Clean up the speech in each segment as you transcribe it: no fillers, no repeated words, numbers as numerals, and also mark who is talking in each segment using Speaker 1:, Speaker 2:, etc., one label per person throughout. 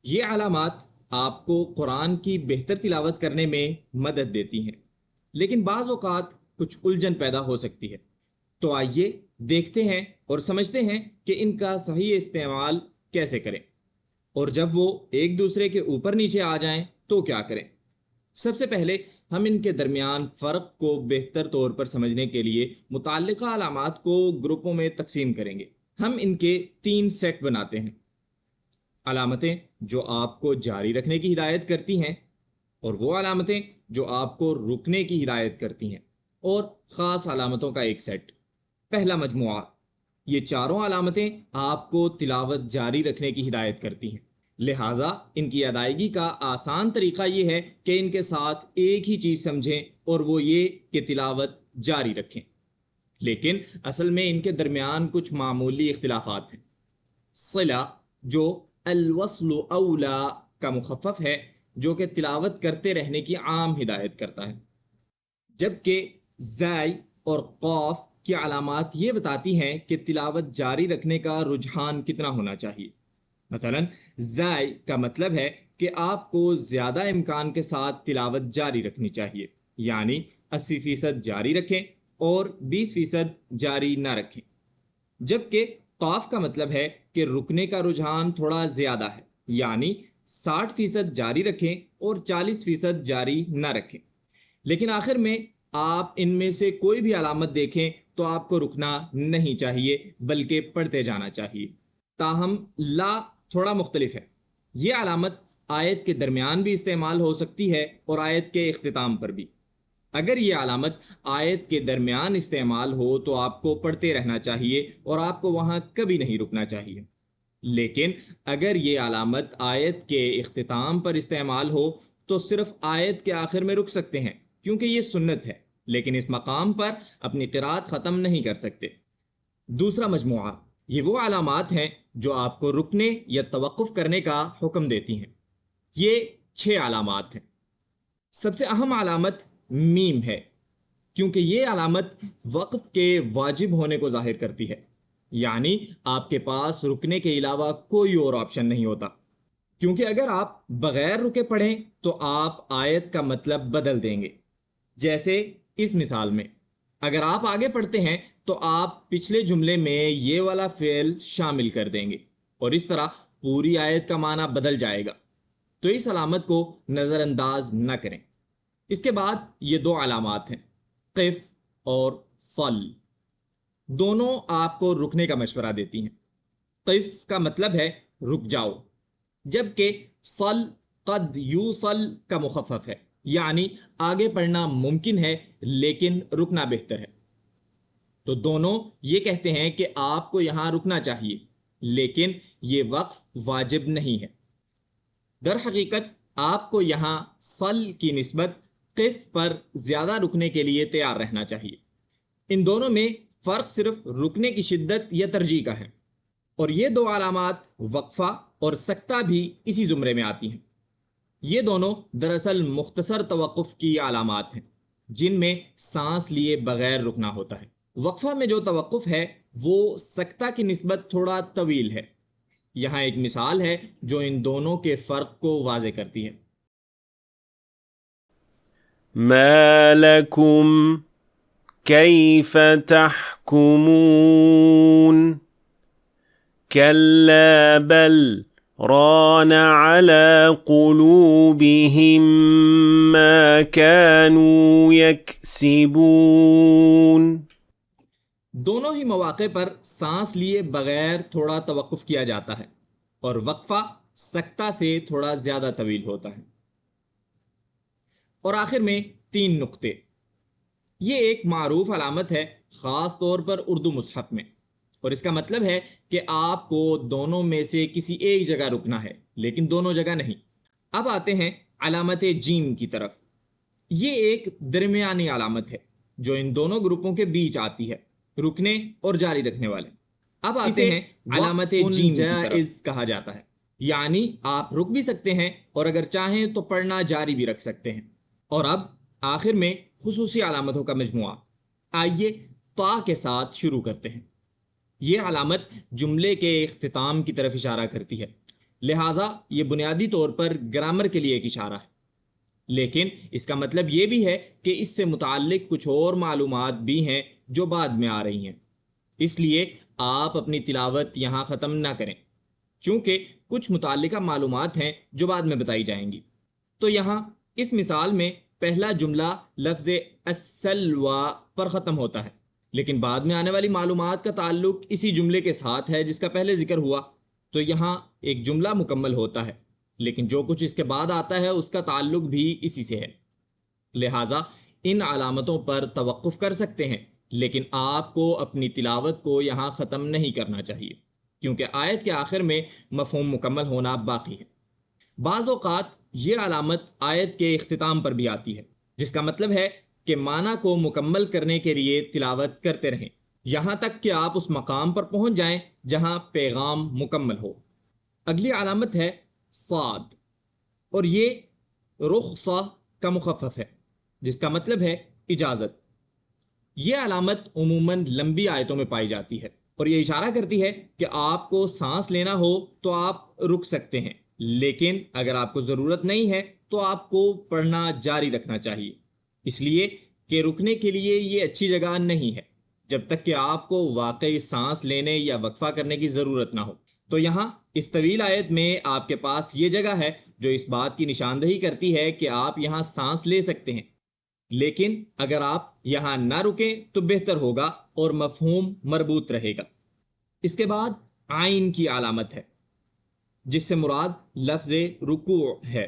Speaker 1: یہ علامات آپ کو قرآن کی بہتر تلاوت کرنے میں مدد دیتی ہیں، لیکن بعض اوقات کچھ الجھن پیدا ہو سکتی ہے۔ تو آئیے دیکھتے ہیں اور سمجھتے ہیں کہ ان کا صحیح استعمال کیسے کریں، اور جب وہ ایک دوسرے کے اوپر نیچے آ جائیں تو کیا کریں۔ سب سے پہلے ہم ان کے درمیان فرق کو بہتر طور پر سمجھنے کے لیے متعلقہ علامات کو گروپوں میں تقسیم کریں گے۔ ہم ان کے 3 سیٹ بناتے ہیں: علامتیں جو آپ کو جاری رکھنے کی ہدایت کرتی ہیں، اور وہ علامتیں جو آپ کو رکنے کی ہدایت کرتی ہیں، اور خاص علامتوں کا ایک سیٹ۔ پہلا مجموعہ، یہ چاروں علامتیں آپ کو تلاوت جاری رکھنے کی ہدایت کرتی ہیں، لہٰذا ان کی ادائیگی کا آسان طریقہ یہ ہے کہ ان کے ساتھ ایک ہی چیز سمجھیں، اور وہ یہ کہ تلاوت جاری رکھیں۔ لیکن اصل میں ان کے درمیان کچھ معمولی اختلافات ہیں۔ صلہ، جو الوصل اولا کا مخفف ہے، جو کہ تلاوت کرتے رہنے کی عام ہدایت کرتا ہے، جبکہ زائی اور قاف کی علامات یہ بتاتی ہیں کہ تلاوت جاری رکھنے کا رجحان کتنا ہونا چاہیے۔ مثلا زائی کا مطلب ہے کہ آپ کو زیادہ امکان کے ساتھ تلاوت جاری رکھنی چاہیے، یعنی 80% جاری رکھیں اور 20% جاری نہ رکھیں، جبکہ قاف کا مطلب ہے کہ رکنے کا رجحان تھوڑا زیادہ ہے، یعنی 60% جاری رکھیں اور 40% جاری نہ رکھیں۔ لیکن آخر میں آپ ان میں سے کوئی بھی علامت دیکھیں تو آپ کو رکنا نہیں چاہیے بلکہ پڑھتے جانا چاہیے۔ تاہم لا تھوڑا مختلف ہے۔ یہ علامت آیت کے درمیان بھی استعمال ہو سکتی ہے اور آیت کے اختتام پر بھی۔ اگر یہ علامت آیت کے درمیان استعمال ہو تو آپ کو پڑھتے رہنا چاہیے اور آپ کو وہاں کبھی نہیں رکنا چاہیے۔ لیکن اگر یہ علامت آیت کے اختتام پر استعمال ہو تو صرف آیت کے آخر میں رک سکتے ہیں، کیونکہ یہ سنت ہے، لیکن اس مقام پر اپنی قرات ختم نہیں کر سکتے۔ دوسرا مجموعہ، یہ وہ علامات ہیں جو آپ کو رکنے یا توقف کرنے کا حکم دیتی ہیں۔ یہ 6 علامات ہیں۔ سب سے اہم علامت میم ہے، کیونکہ یہ علامت وقف کے واجب ہونے کو ظاہر کرتی ہے، یعنی آپ کے پاس رکنے کے علاوہ کوئی اور آپشن نہیں ہوتا، کیونکہ اگر آپ بغیر رکے پڑھیں تو آپ آیت کا مطلب بدل دیں گے۔ جیسے اس مثال میں اگر آپ آگے پڑھتے ہیں تو آپ پچھلے جملے میں یہ والا فعل شامل کر دیں گے، اور اس طرح پوری آیت کا معنی بدل جائے گا۔ تو اس علامت کو نظر انداز نہ کریں۔ اس کے بعد یہ 2 علامات ہیں، قف اور صل۔ دونوں آپ کو رکنے کا مشورہ دیتی ہیں۔ قف کا مطلب ہے رک جاؤ، جبکہ صل قد یوصل کا مخفف ہے، یعنی آگے پڑھنا ممکن ہے لیکن رکنا بہتر ہے۔ تو دونوں یہ کہتے ہیں کہ آپ کو یہاں رکنا چاہیے، لیکن یہ وقف واجب نہیں ہے۔ در حقیقت آپ کو یہاں صل کی نسبت قف پر زیادہ رکنے کے لیے تیار رہنا چاہیے۔ ان دونوں میں فرق صرف رکنے کی شدت یا ترجیح کا ہے، اور یہ 2 علامات وقفہ اور سکتہ بھی اسی زمرے میں آتی ہیں۔ یہ دونوں دراصل مختصر توقف کی علامات ہیں، جن میں سانس لیے بغیر رکنا ہوتا ہے۔ وقفہ میں جو توقف ہے وہ سکتہ کی نسبت تھوڑا طویل ہے۔ یہاں ایک مثال ہے جو ان دونوں کے فرق کو واضح کرتی ہے۔
Speaker 2: ما لكم كيف تحكمون كلا بل ران على قلوبهم ما كانوا يكسبون۔
Speaker 1: دونوں ہی مواقع پر سانس لیے بغیر تھوڑا توقف کیا جاتا ہے، اور وقفہ سکتہ سے تھوڑا زیادہ طویل ہوتا ہے۔ اور آخر میں 3 نقطے۔ یہ ایک معروف علامت ہے، خاص طور پر اردو مصحف میں، اور اس کا مطلب ہے کہ آپ کو دونوں میں سے کسی ایک جگہ رکنا ہے، لیکن دونوں جگہ نہیں۔ اب آتے ہیں علامت جیم کی طرف۔ یہ ایک درمیانی علامت ہے جو ان دونوں گروپوں کے بیچ آتی ہے، رکنے اور جاری رکھنے والے۔ اب آتے ہیں علامت جیم جائز کہا جاتا ہے، یعنی آپ رک بھی سکتے ہیں اور اگر چاہیں تو پڑھنا جاری بھی رکھ سکتے ہیں۔ اور اب آخر میں خصوصی علامتوں کا مجموعہ۔ آئیے تا کے ساتھ شروع کرتے ہیں۔ یہ علامت جملے کے اختتام کی طرف اشارہ کرتی ہے، لہٰذا یہ بنیادی طور پر گرامر کے لیے ایک اشارہ ہے، لیکن اس کا مطلب یہ بھی ہے کہ اس سے متعلق کچھ اور معلومات بھی ہیں جو بعد میں آ رہی ہیں، اس لیے آپ اپنی تلاوت یہاں ختم نہ کریں، چونکہ کچھ متعلقہ معلومات ہیں جو بعد میں بتائی جائیں گی۔ تو یہاں اس مثال میں پہلا جملہ لفظ السلوى پر ختم ہوتا ہے، لیکن بعد میں آنے والی معلومات کا تعلق اسی جملے کے ساتھ ہے جس کا پہلے ذکر ہوا، تو یہاں ایک جملہ مکمل ہوتا ہے، لیکن جو کچھ اس کے بعد آتا ہے اس کا تعلق بھی اسی سے ہے۔ لہٰذا ان علامتوں پر توقف کر سکتے ہیں، لیکن آپ کو اپنی تلاوت کو یہاں ختم نہیں کرنا چاہیے، کیونکہ آیت کے آخر میں مفہوم مکمل ہونا باقی ہے۔ بعض اوقات یہ علامت آیت کے اختتام پر بھی آتی ہے، جس کا مطلب ہے کہ معنی کو مکمل کرنے کے لیے تلاوت کرتے رہیں یہاں تک کہ آپ اس مقام پر پہنچ جائیں جہاں پیغام مکمل ہو۔ اگلی علامت ہے صاد، اور یہ رخصہ کا مخفف ہے، جس کا مطلب ہے اجازت۔ یہ علامت عموماً لمبی آیتوں میں پائی جاتی ہے اور یہ اشارہ کرتی ہے کہ آپ کو سانس لینا ہو تو آپ رک سکتے ہیں، لیکن اگر آپ کو ضرورت نہیں ہے تو آپ کو پڑھنا جاری رکھنا چاہیے، اس لیے کہ رکنے کے لیے یہ اچھی جگہ نہیں ہے جب تک کہ آپ کو واقعی سانس لینے یا وقفہ کرنے کی ضرورت نہ ہو۔ تو یہاں اس طویل آیت میں آپ کے پاس یہ جگہ ہے جو اس بات کی نشاندہی کرتی ہے کہ آپ یہاں سانس لے سکتے ہیں، لیکن اگر آپ یہاں نہ رکیں تو بہتر ہوگا اور مفہوم مربوط رہے گا۔ اس کے بعد عین کی علامت ہے، جس سے مراد لفظ رکوع ہے،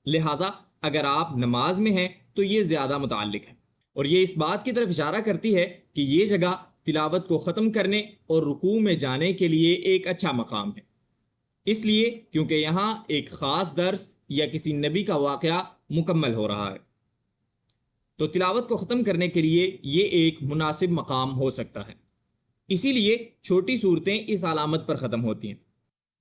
Speaker 1: لہٰذا اگر آپ نماز میں ہیں تو یہ زیادہ متعلق ہے، اور یہ اس بات کی طرف اشارہ کرتی ہے کہ یہ جگہ تلاوت کو ختم کرنے اور رکوع میں جانے کے لیے ایک اچھا مقام ہے، اس لیے کیونکہ یہاں ایک خاص درس یا کسی نبی کا واقعہ مکمل ہو رہا ہے، تو تلاوت کو ختم کرنے کے لیے یہ ایک مناسب مقام ہو سکتا ہے۔ اسی لیے چھوٹی صورتیں اس علامت پر ختم ہوتی ہیں،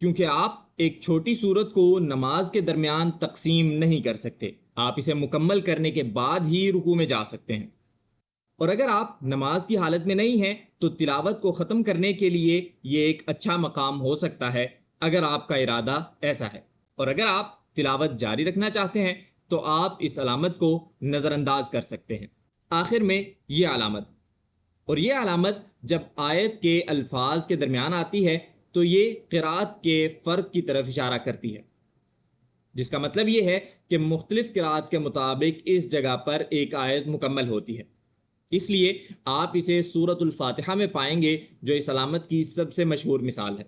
Speaker 1: کیونکہ آپ ایک چھوٹی صورت کو نماز کے درمیان تقسیم نہیں کر سکتے، آپ اسے مکمل کرنے کے بعد ہی رکوع میں جا سکتے ہیں، اور اگر آپ نماز کی حالت میں نہیں ہیں تو تلاوت کو ختم کرنے کے لیے یہ ایک اچھا مقام ہو سکتا ہے اگر آپ کا ارادہ ایسا ہے، اور اگر آپ تلاوت جاری رکھنا چاہتے ہیں تو آپ اس علامت کو نظر انداز کر سکتے ہیں۔ آخر میں یہ علامت، اور یہ علامت جب آیت کے الفاظ کے درمیان آتی ہے تو یہ قرات کے فرق کی طرف اشارہ کرتی ہے، جس کا مطلب یہ ہے کہ مختلف قرات کے مطابق اس جگہ پر ایک آیت مکمل ہوتی ہے، اس لیے آپ اسے سورۃ الفاتحہ میں پائیں گے جو اس علامت کی سب سے مشہور مثال ہے،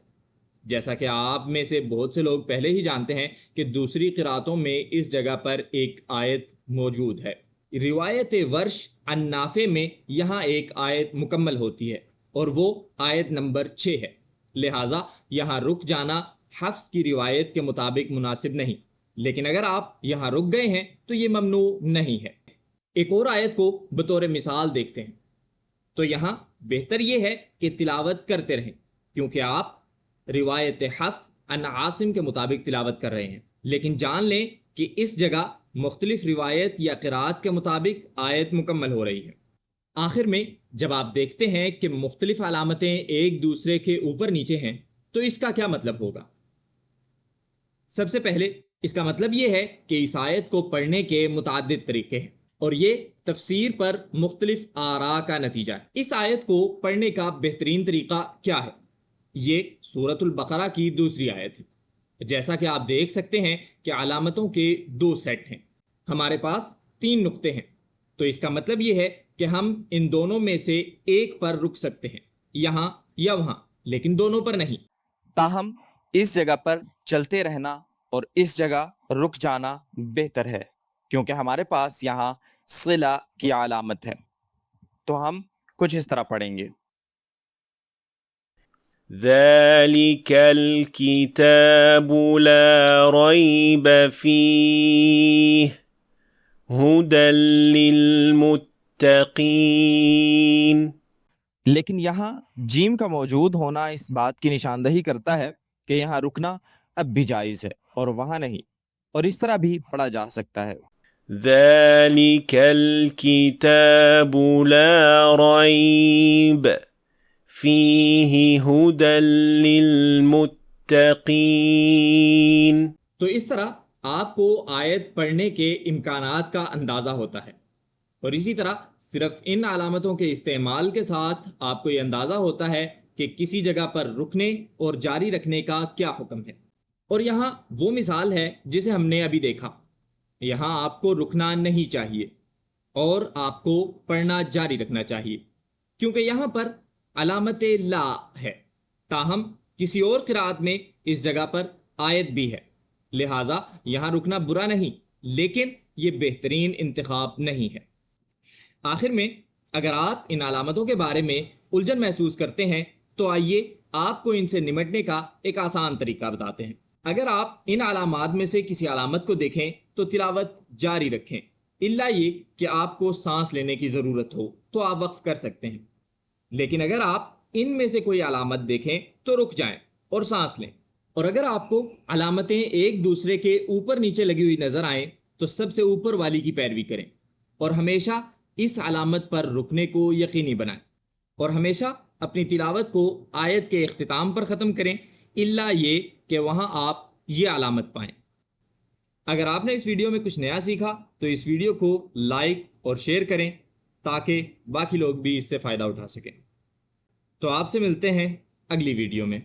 Speaker 1: جیسا کہ آپ میں سے بہت سے لوگ پہلے ہی جانتے ہیں کہ دوسری قراتوں میں اس جگہ پر ایک آیت موجود ہے۔ روایت ورش عن نافع میں یہاں ایک آیت مکمل ہوتی ہے اور وہ آیت نمبر 6 ہے، لہٰذا یہاں رک جانا حفظ کی روایت کے مطابق مناسب نہیں، لیکن اگر آپ یہاں رک گئے ہیں تو یہ ممنوع نہیں ہے۔ ایک اور آیت کو بطور مثال دیکھتے ہیں، تو یہاں بہتر یہ ہے کہ تلاوت کرتے رہیں، کیونکہ آپ روایت حفص عن عاصم کے مطابق تلاوت کر رہے ہیں، لیکن جان لیں کہ اس جگہ مختلف روایت یا قرات کے مطابق آیت مکمل ہو رہی ہے۔ آخر میں جب آپ دیکھتے ہیں کہ مختلف علامتیں ایک دوسرے کے اوپر نیچے ہیں تو اس کا کیا مطلب ہوگا؟ سب سے پہلے اس کا مطلب یہ ہے کہ اس آیت کو پڑھنے کے متعدد طریقے ہیں اور یہ تفسیر پر مختلف آراء کا نتیجہ ہے۔ اس آیت کو پڑھنے کا بہترین طریقہ کیا ہے؟ یہ سورۃ البقرہ کی دوسری آیت ہے۔ جیسا کہ آپ دیکھ سکتے ہیں کہ علامتوں کے 2 سیٹ ہیں، ہمارے پاس 3 نقطے ہیں، تو اس کا مطلب یہ ہے کہ ہم ان دونوں میں سے ایک پر رک سکتے ہیں، یہاں یا وہاں، لیکن دونوں پر نہیں۔
Speaker 3: تاہم اس جگہ پر چلتے رہنا اور اس جگہ رک جانا بہتر ہے، کیونکہ ہمارے پاس یہاں صلہ کی علامت ہے، تو ہم کچھ اس طرح پڑھیں گے۔
Speaker 2: ذَلِكَ الْكِتَابُ لَا رَيْبَ فِيهِ هُدًى لِّلْمُتَّقِينَ۔
Speaker 3: لیکن یہاں جیم کا موجود ہونا اس بات کی نشاندہی کرتا ہے کہ یہاں رکنا اب بھی جائز ہے اور وہاں نہیں، اور اس طرح بھی پڑھا جا سکتا ہے۔
Speaker 2: ذَلِكَ الْكِتَابُ لَا رَيْبَ فِيهِ هُدًى للمتقين.
Speaker 1: تو اس طرح آپ کو آیت پڑھنے کے امکانات کا اندازہ ہوتا ہے، اور اسی طرح صرف ان علامتوں کے استعمال کے ساتھ آپ کو یہ اندازہ ہوتا ہے کہ کسی جگہ پر رکنے اور جاری رکھنے کا کیا حکم ہے۔ اور یہاں وہ مثال ہے جسے ہم نے ابھی دیکھا، یہاں آپ کو رکنا نہیں چاہیے اور آپ کو پڑھنا جاری رکھنا چاہیے، کیونکہ یہاں پر علامت لا ہے، تاہم کسی اور قرآت میں اس جگہ پر آیت بھی ہے، لہٰذا یہاں رکنا برا نہیں، لیکن یہ بہترین انتخاب نہیں ہے۔ آخر میں اگر آپ ان علامتوں کے بارے میں الجھن محسوس کرتے ہیں تو آئیے آپ کو ان سے نمٹنے کا ایک آسان طریقہ بتاتے ہیں۔ اگر آپ ان علامات میں سے کسی علامت کو دیکھیں تو تلاوت جاری رکھیں، الا یہ کہ آپ کو سانس لینے کی ضرورت ہو تو آپ وقف کر سکتے ہیں، لیکن اگر آپ ان میں سے کوئی علامت دیکھیں تو رک جائیں اور سانس لیں۔ اور اگر آپ کو علامتیں ایک دوسرے کے اوپر نیچے لگی ہوئی نظر آئیں تو سب سے اوپر والی کی پیروی کریں، اور ہمیشہ اس علامت پر رکنے کو یقینی بنائیں، اور ہمیشہ اپنی تلاوت کو آیت کے اختتام پر ختم کریں، الا یہ کہ وہاں آپ یہ علامت پائیں۔ اگر آپ نے اس ویڈیو میں کچھ نیا سیکھا تو اس ویڈیو کو لائک اور شیئر کریں تاکہ باقی لوگ بھی اس سے فائدہ اٹھا سکیں۔ تو آپ سے ملتے ہیں اگلی ویڈیو میں۔